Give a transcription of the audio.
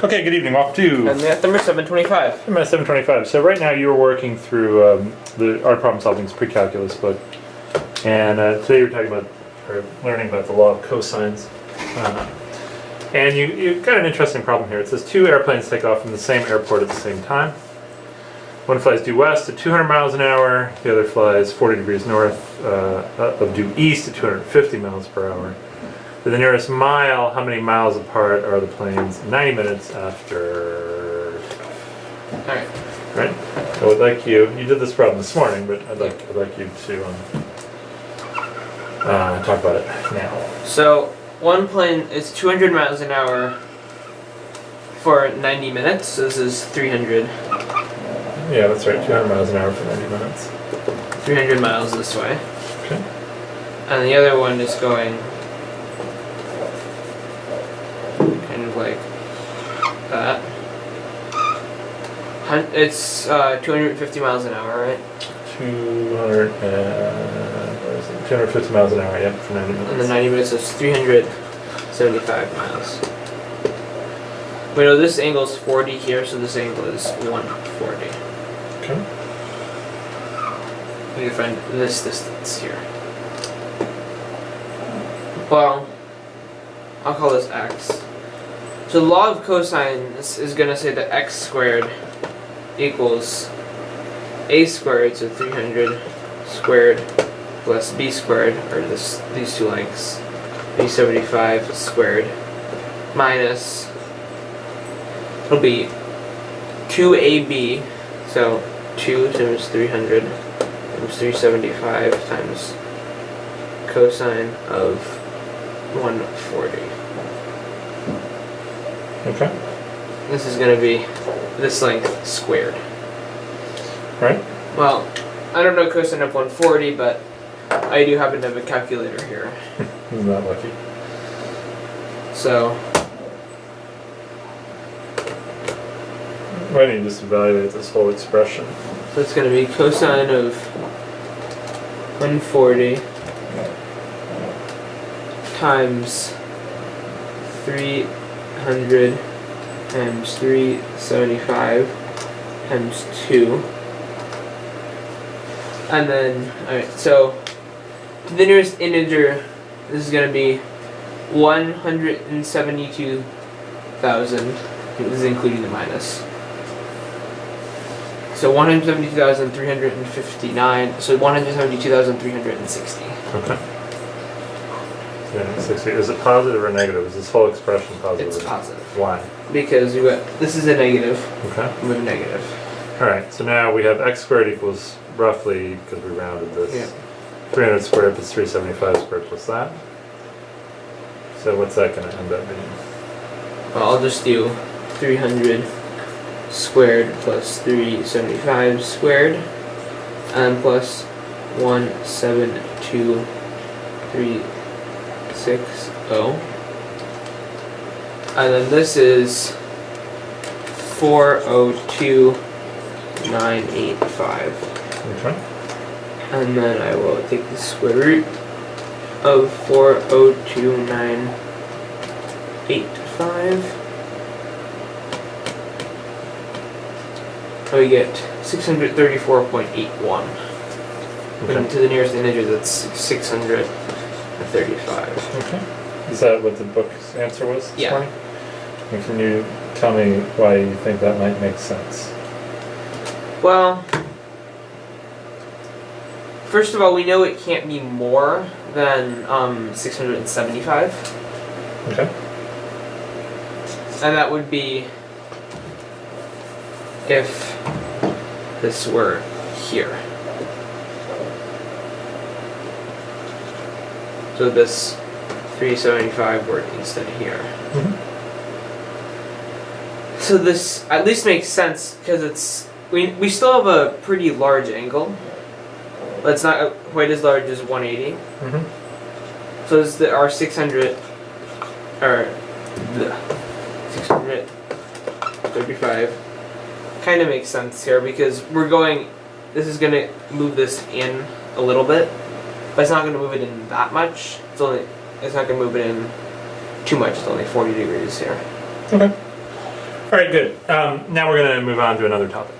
Okay, good evening. Off to FamilyMath number 725. FamilyMath725. So right now you're working through our problem solving's pre-calculus book, and today you're talking about or learning about the law of cosines. And you've got an interesting problem here. It says two airplanes take off from the same airport at the same time. One flies due west at 200 miles an hour. The other flies 40 degrees north of due east at 250 miles per hour. To the nearest mile, how many miles apart are the planes 90 minutes after? Alright. Right? I would like you did this problem this morning, but I'd like you to talk about it now. So, one plane is 200 miles an hour for 90 minutes. So this is 300. Yeah, that's right. 200 miles an hour for 90 minutes. 300 miles this way. Okay. And the other one is going kind of like that. It's 250 miles an hour, right? 250 miles an hour, yep, for 90 minutes. And the 90 minutes is 375 miles. We know this angle is 40 here, so this angle is 140. Okay. We can find this distance here. Well, I'll call this x. So the law of cosines is going to say that x squared equals a squared, so 300 squared plus b squared, or these two lengths, 375 squared, minus, it'll be 2ab, so 2 times 300 times 375 times cosine of 140. Okay. This is going to be this length squared. Right. Well, I don't know cosine of 140, but I do happen to have a calculator here. Isn't that lucky? So, why don't you just evaluate this whole expression? so it's going to be cosine of 140 times 300 times 375 times 2. And then, alright, so to the nearest integer, this is going to be 172,000. This is including the minus. So 172,359. So 172,360. Okay. Yeah, 60. Is it positive or negative? Is this whole expression positive? It's positive. Why? Because we got, this is a negative. Okay. We have a negative. Alright, so now we have x squared equals roughly, because we rounded this, 300 squared plus 375 squared plus that. So what's that going to end up being? Well, I'll just do 300 squared plus 375 squared, and plus 172,360. And then this is 402,985. Okay. And then I will take the square root of 402,985. And we get 634.81. Okay. And to the nearest integer, that's 635. Okay. Is that what the book's answer was this Yeah. morning? And can you tell me why you think that might make sense? Well, first of all, we know it can't be more than 675. Okay. And that would be if this were here. So this 375 were instead of here. Mm-hmm. So this at least makes sense because it's we still have a pretty large angle. But it's not quite as large as 180. Mm-hmm. So this is our 600 or the 635 kind of makes sense here because this is going to move this in a little bit, but it's not going to move it in that much. It's not going to move it in too much. It's only 40 degrees here. Okay. All right, good. Now we're going to move on to another topic.